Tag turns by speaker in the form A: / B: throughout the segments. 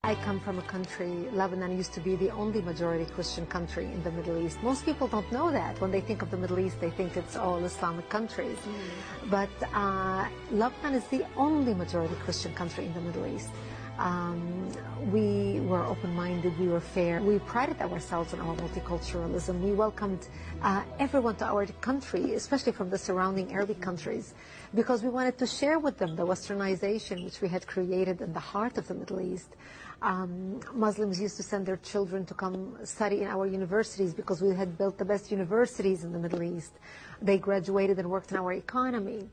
A: I come from a country, Lebanon used to be the only majority Christian country in the Middle East. Most people don't know that. When they think of the Middle East, they think it's all Islamic countries. But Lebanon is the only majority Christian country in the Middle East. We were open-minded, we were fair. We prided ourselves on our multiculturalism. We welcomed everyone to our country, especially from the surrounding Arabic countries, because we wanted to share with them the westernization which we had created in the heart of the Middle East. Muslims used to send their children to come study in our universities because we had built the best universities in the Middle East. They graduated and worked in our economy.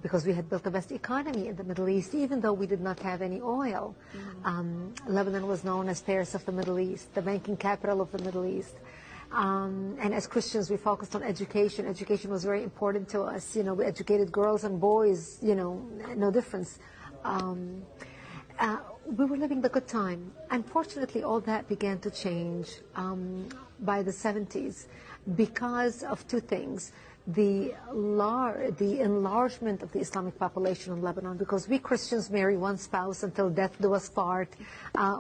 A: Because we had built the best economy in the Middle East, even though we did not have any oil. Lebanon was known as Paris of the Middle East, the banking capital of the Middle East. And as Christians, we focused on education. Education was very important to us. You know, we educated girls and boys, you know, no difference. We were living the good time. Unfortunately, all that began to change by the 70s because of two things. The enlargement of the Islamic population in Lebanon, because we Christians marry one spouse until death do us part.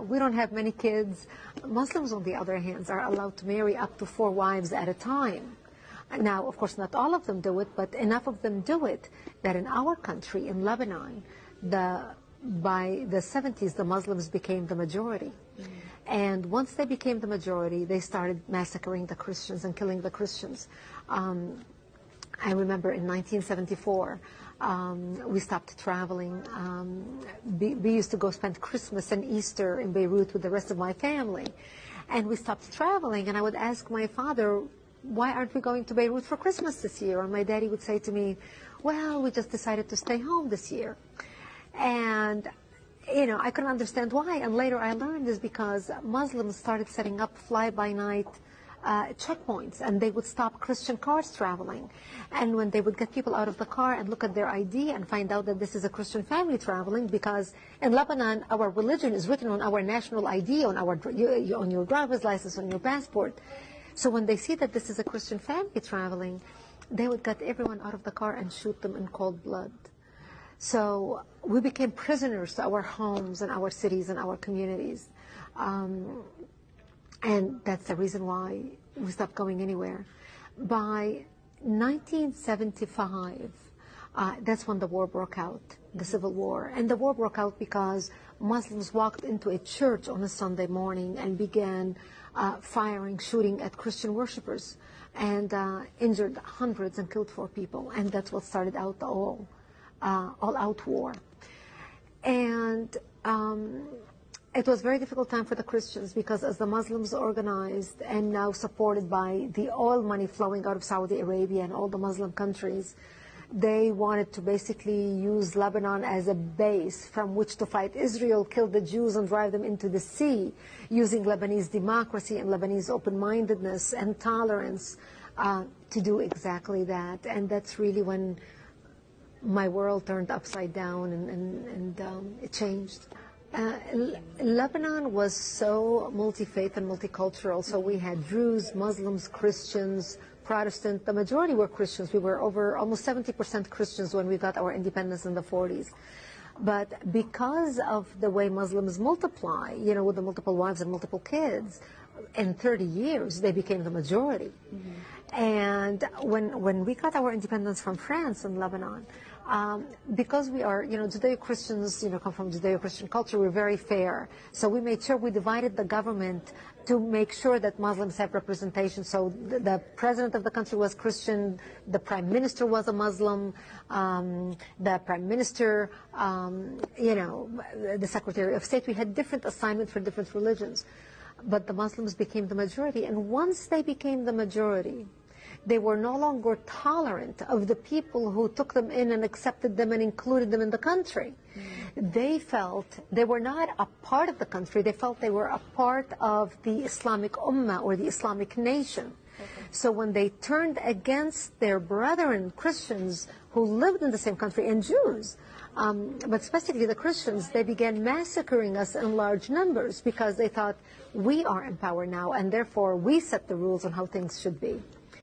A: We don't have many kids. Muslims, on the other hand, are allowed to marry up to 4 wives at a time. Now, of course, not all of them do it, but enough of them do it that in our country, in Lebanon, by the 70s, the Muslims became the majority. And once they became the majority, they started massacring the Christians and killing the Christians. I remember in 1974, we stopped traveling. We used to go spend Christmas and Easter in Beirut with the rest of my family. And we stopped traveling, and I would ask my father, why aren't we going to Beirut for Christmas this year? And my daddy would say to me, well, we just decided to stay home this year. And, you know, I couldn't understand why. And later I learned is because Muslims started setting up fly-by-night checkpoints, and they would stop Christian cars traveling. And when they would get people out of the car and look at their ID and find out that this is a Christian family traveling, because in Lebanon, our religion is written on our national ID, on your driver's license, on your passport. So when they see that this is a Christian family traveling, they would get everyone out of the car and shoot them in cold blood. So we became prisoners to our homes and our cities and our communities. And that's the reason why we stopped going anywhere. By 1975, that's when the war broke out, the civil war. And the war broke out because Muslims walked into a church on a Sunday morning and began firing, shooting at Christian worshipers, and injured hundreds and killed 4 people. And that's what started out the all-out war. And it was a very difficult time for the Christians, because as the Muslims organized and now supported by the oil money flowing out of Saudi Arabia and all the Muslim countries, they wanted to basically use Lebanon as a base from which to fight Israel, kill the Jews and drive them into the sea, using Lebanese democracy and Lebanese open-mindedness and tolerance to do exactly that. And that's really when my world turned upside down and it changed. Lebanon was so multi-faith and multicultural, so we had Druze, Muslims, Christians, Protestant. The majority were Christians. We were over almost 70% Christians when we got our independence in the 40s. But because of the way Muslims multiply, you know, with the multiple wives and multiple kids, in 30 years, they became the majority. And when we got our independence from France and Lebanon, because we are, you know, Judeo-Christians, you know, come from Judeo-Christian culture, we're very fair. So we made sure we divided the government to make sure that Muslims have representation. So the president of the country was Christian, the prime minister was a Muslim, the prime minister, you know, the secretary of state. We had different assignments for different religions. But the Muslims became the majority. And once they became the majority, they were no longer tolerant of the people who took them in and accepted them and included them in the country. They felt they were not a part of the country. They felt they were a part of the Islamic Ummah or the Islamic nation. So when they turned against their brethren Christians who lived in the same country, and Jews, but specifically the Christians, they began massacring us in large numbers because they thought we are in power now, and therefore we set the rules on how things should be.